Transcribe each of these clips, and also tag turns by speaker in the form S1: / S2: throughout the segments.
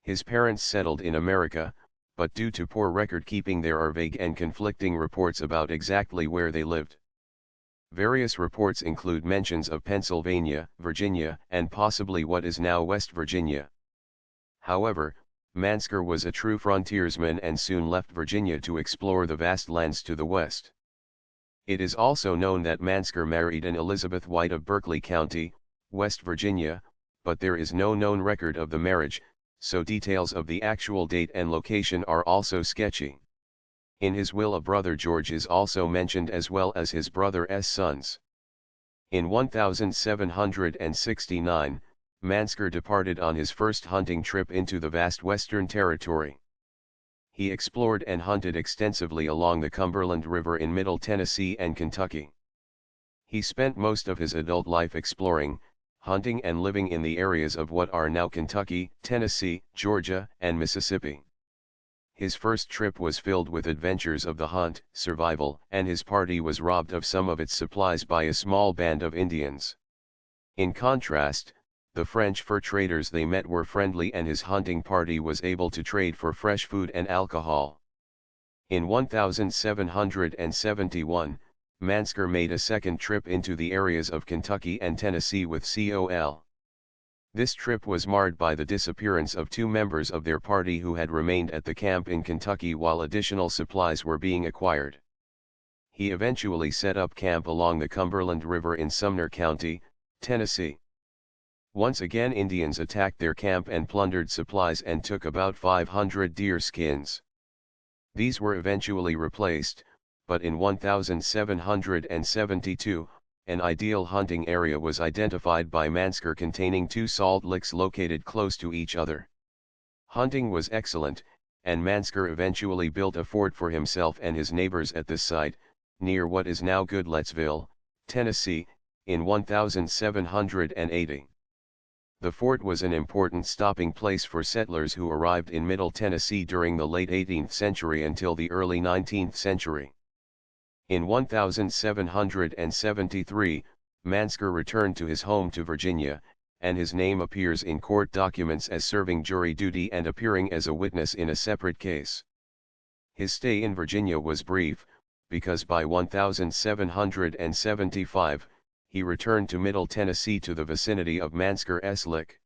S1: His parents settled in America, but due to poor record keeping there are vague and conflicting reports about exactly where they lived. Various reports include mentions of Pennsylvania, Virginia, and possibly what is now West Virginia. However, Mansker was a true frontiersman and soon left Virginia to explore the vast lands to the west. It is also known that Mansker married an Elizabeth White of Berkeley County, West Virginia, but there is no known record of the marriage, so details of the actual date and location are also sketchy. In his will a brother George is also mentioned as well as his brother's sons. In 1769, Mansker departed on his first hunting trip into the vast Western Territory. He explored and hunted extensively along the Cumberland River in Middle Tennessee and Kentucky. He spent most of his adult life exploring, hunting and living in the areas of what are now Kentucky, Tennessee, Georgia, and Mississippi. His first trip was filled with adventures of the hunt, survival, and his party was robbed of some of its supplies by a small band of Indians. In contrast, the French fur traders they met were friendly and his hunting party was able to trade for fresh food and alcohol. In 1771, Mansker made a second trip into the areas of Kentucky and Tennessee with Col. This trip was marred by the disappearance of two members of their party who had remained at the camp in Kentucky while additional supplies were being acquired. He eventually set up camp along the Cumberland River in Sumner County, Tennessee. Once again Indians attacked their camp and plundered supplies and took about 500 deer skins. These were eventually replaced, but in 1772, an ideal hunting area was identified by Mansker containing two salt licks located close to each other. Hunting was excellent, and Mansker eventually built a fort for himself and his neighbors at this site, near what is now Goodlettsville, Tennessee, in 1780. The fort was an important stopping place for settlers who arrived in Middle Tennessee during the late 18th century until the early 19th century. In 1773, Mansker returned to his home to Virginia, and his name appears in court documents as serving jury duty and appearing as a witness in a separate case. His stay in Virginia was brief, because by 1775, he returned to Middle Tennessee to the vicinity of Mansker's Lick.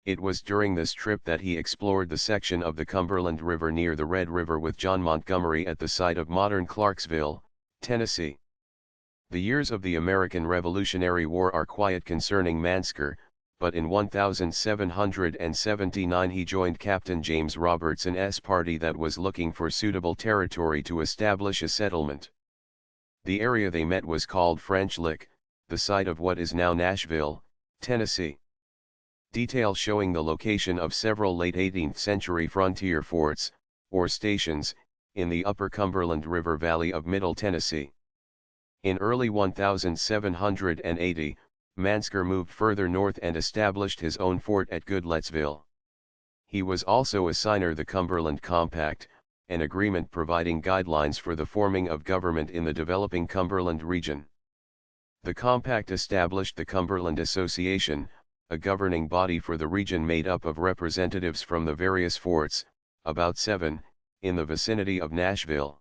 S1: It was during this trip that he explored the section of the Cumberland River near the Red River with John Montgomery at the site of modern Clarksville, Tennessee. The years of the American Revolutionary War are quiet concerning Mansker, but in 1779 he joined Captain James Robertson's party that was looking for suitable territory to establish a settlement. The area they met was called French Lick, the site of what is now Nashville, Tennessee. Details showing the location of several late 18th century frontier forts, or stations, in the upper Cumberland River Valley of Middle Tennessee. In early 1780, Mansker moved further north and established his own fort at Goodlettsville. He was also a signer of the Cumberland Compact, an agreement providing guidelines for the forming of government in the developing Cumberland region. The compact established the Cumberland Association, a governing body for the region made up of representatives from the various forts, about 7, in the vicinity of Nashville.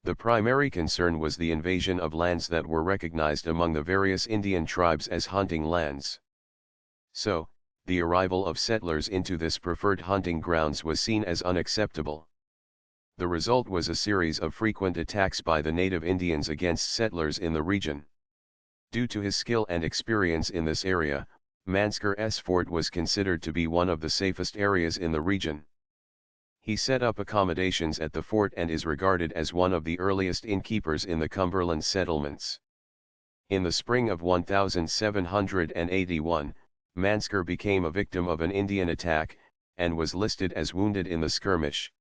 S1: The primary concern was the invasion of lands that were recognized among the various Indian tribes as hunting lands. So, the arrival of settlers into this preferred hunting grounds was seen as unacceptable. The result was a series of frequent attacks by the native Indians against settlers in the region. Due to his skill and experience in this area, Mansker's fort was considered to be one of the safest areas in the region. He set up accommodations at the fort and is regarded as one of the earliest innkeepers in the Cumberland settlements. In the spring of 1781, Mansker became a victim of an Indian attack, and was listed as wounded in the skirmish.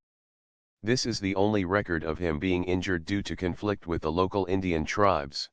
S1: This is the only record of him being injured due to conflict with the local Indian tribes.